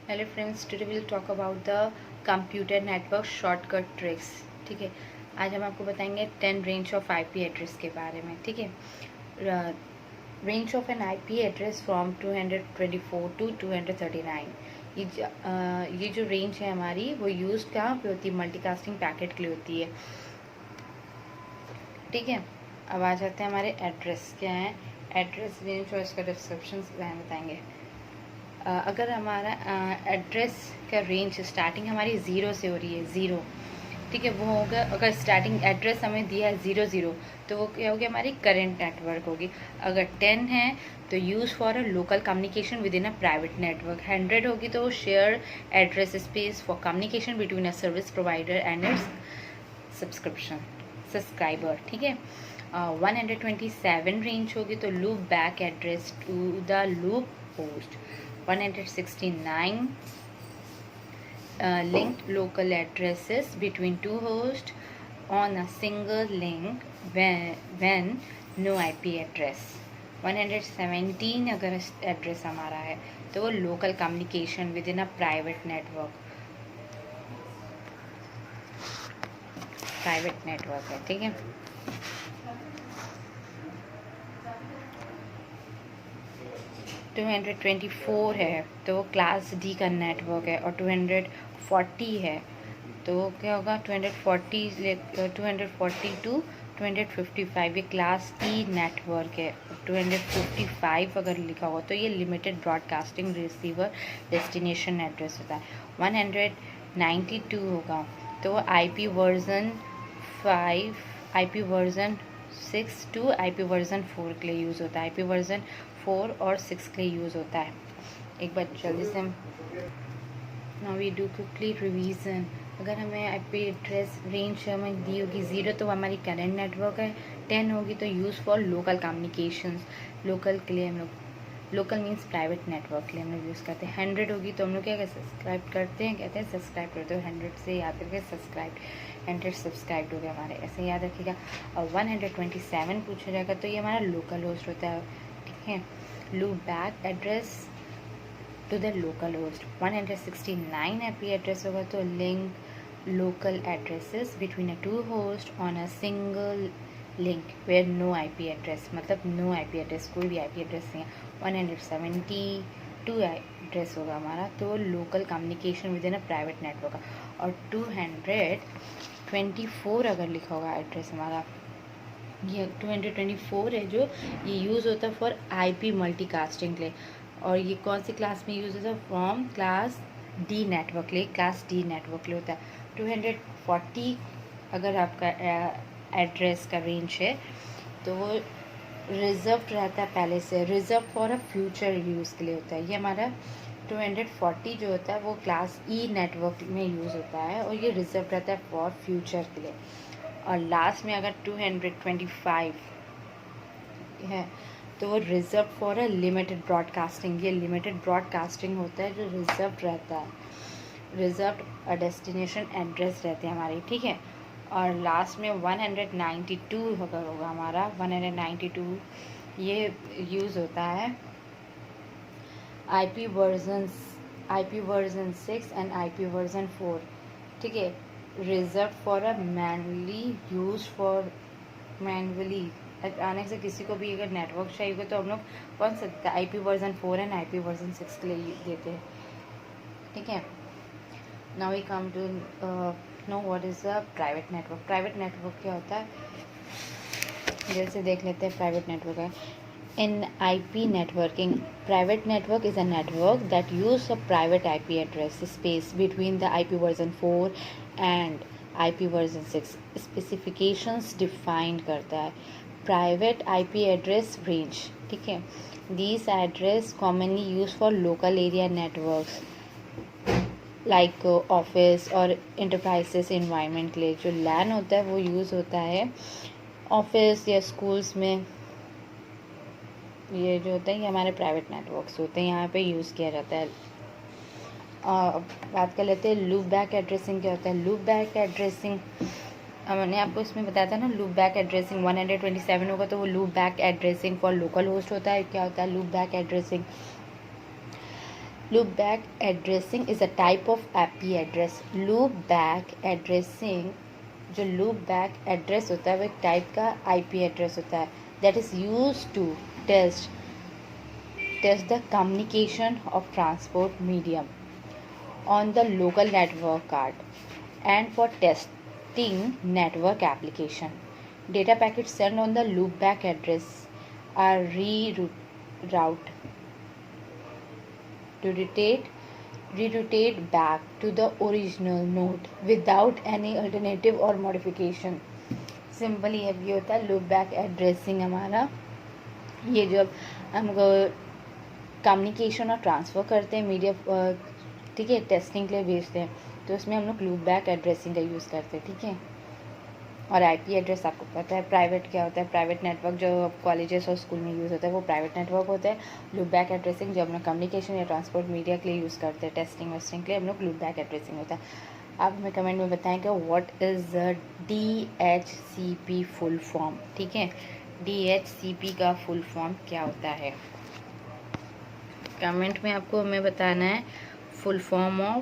Hello friends, today will talk about the computer network shortcut tricks. ठीक है, आज हम आपको बताएंगे 10 रेंज ऑफ आईपी एड्रेस के बारे में। ठीक है, range of an IP address from 224 to 239। ये जो रेंज है हमारी, वो यूज कहाँ पे होती है? मल्टीकास्टिंग पैकेट के लिए होती है। ठीक है, अब आ जाते हैं हमारे एड्रेस क्या है। एड्रेस रेंज और इसका डिस्क्रिप्शन बताएंगे। अगर हमारा एड्रेस का रेंज स्टार्टिंग हमारी ज़ीरो से हो रही है, ज़ीरो, ठीक है, वो होगा। अगर स्टार्टिंग एड्रेस हमें दिया है 00, तो वो क्या होगी? हमारी करेंट नेटवर्क होगी। अगर 10 है तो use for a local communication within a private network. 100 होगी तो share address space for communication between a service provider and its subscriber. ठीक है, 127 रेंज होगी तो loop back address to the loop host. 169 linked local addresses between two hosts on a single link when no IP address। 117 अगर address हमारा है तो वो local communication within a private network है। ठीक है, 224 है तो क्लास डी का नेटवर्क है, और 240 है तो क्या होगा? 240 टू 255 ये क्लास ई नेटवर्क है। 255 अगर लिखा हो तो ये limited broadcasting receiver destination address होता है। 192 होगा तो IP version 5, IP version 6 to IP version 4 के लिए यूज़ होता है। आईपी वर्जन 4 और 6 के लिए यूज़ होता है। एक बार जल्दी से now we do quickly revision. अगर हमें आईपी एड्रेस रेंज हमें दी होगी 0 तो हमारी करेंट नेटवर्क है। 10 होगी तो use for local communications, local के लिए हम लोग, लोकल मीन्स प्राइवेट नेटवर्क के लिए हम लोग यूज़ करते हैं। 100 होगी तो हम लोग क्या सब्सक्राइब करते हैं, कहते हैं सब्सक्राइब करते हो। 100 से याद करके सब्सक्राइब, 100 सब्सक्राइब हो गया हमारे, ऐसे याद रखिएगा। और 127 पूछा जाएगा तो ये हमारा लोकल होस्ट होता है। ठीक है, loop back address to the local host. 169 IP address होगा तो link local addresses between a two host on a single link where no IP address, मतलब नो आईपी एड्रेस, कोई भी आईपी एड्रेस नहीं है। 172 एड्रेस होगा हमारा तो local communication within a private network. और 224 अगर लिखा होगा एड्रेस हमारा, ये 224 है जो ये यूज़ होता है फॉर आईपी मल्टीकास्टिंग के लिए। और ये कौन सी क्लास में यूज़ होता है? फ्रॉम क्लास डी नेटवर्क के लिए, क्लास डी नेटवर्क के लिए होता है। 240 अगर आपका एड्रेस का रेंज है तो वो रिजर्व रहता है, पहले से reserve for a future use के लिए होता है। ये हमारा 240 जो होता है वो क्लास ई नेटवर्क में यूज़ होता है और ये रिजर्व रहता है फॉर फ्यूचर के लिए। और लास्ट में अगर 225 है तो वो reserve for a limited broadcasting, ये लिमिटेड ब्रॉडकास्टिंग होता है जो रिजर्व रहता है, रिजर्व डेस्टिनेशन एड्रेस रहते हैं हमारे। ठीक है, और लास्ट में 192 अगर होगा हमारा, 192 ये यूज़ होता है IP version 6 and IP version 4। ठीक है, रिजर्व फॉर अ मैनुअली आने से किसी को भी अगर नेटवर्क चाहिए होगा तो हम लोग कौन सा IP version 4 and IP version 6 के लिए देते हैं। ठीक है, now we come to know what is a private network. Private network क्या होता है, जैसे देख लेते हैं। प्राइवेट नेटवर्क है in IP networking, private network is a network that use a private IP address space between the IP version 4 and IP version 6। specifications defined करता है private IP address range। ठीक है, these address commonly used for local area networks like office और enterprises environment के लिए। जो LAN होता है वो यूज़ होता है ऑफिस या स्कूल्स में। ये जो होता है ये हमारे प्राइवेट नेटवर्क्स होते हैं, यहाँ पे यूज़ किया जाता है। बात कर लेते हैं लूप बैक एड्रेसिंग क्या होता है। लूप बैक एड्रेसिंग मैंने आपको इसमें बताया था ना, लूप बैक एड्रेसिंग 127 होगा तो वो loop back addressing for local host होता है। क्या होता है loop back addressing? Loopback addressing is a type of IP address. Loopback addressing, जो loopback address होता है वो एक टाइप का IP एड्रेस होता है that is used to test the communication of transport medium on the local network card and for testing network application. Data packets sent on the loopback address are rerouted back to the original node without any alternative or modification. Simply ये होता है loop back addressing हमारा। ये जब हम communication और transfer करते हैं मीडिया, ठीक है, टेस्टिंग के लिए भेजते हैं, तो उसमें हम लोग लूप बैक एड्रेसिंग का यूज़ करते हैं, ठीक है। और आईपी एड्रेस आपको पता है प्राइवेट क्या होता है, प्राइवेट नेटवर्क जो कॉलेजेस और स्कूल में यूज़ होता है वो प्राइवेट नेटवर्क होता है। लूप बैक एड्रेसिंग जो हम लोग कम्युनिकेशन या ट्रांसपोर्ट मीडिया के लिए यूज़ करते हैं, टेस्टिंग वेस्टिंग के लिए हम लोग लूप बैक एड्रेसिंग होता है। आप हमें कमेंट में बताएं कि what is DHCP full form, ठीक है। DHCP का फुल फॉर्म क्या होता है, कमेंट में आपको हमें बताना है। फुल फॉर्म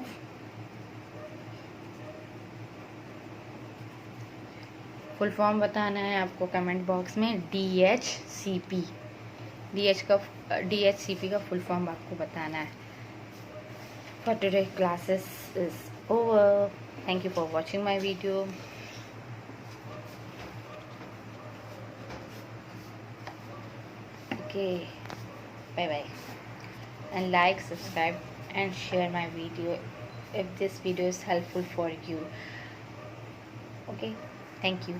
बताना है आपको कमेंट बॉक्स में। DHCP का फुल फॉर्म आपको बताना है। For today classes is over. Thank you for watching my video. Okay, bye bye, and like, subscribe and share my video if this video is helpful for you. Okay, thank you.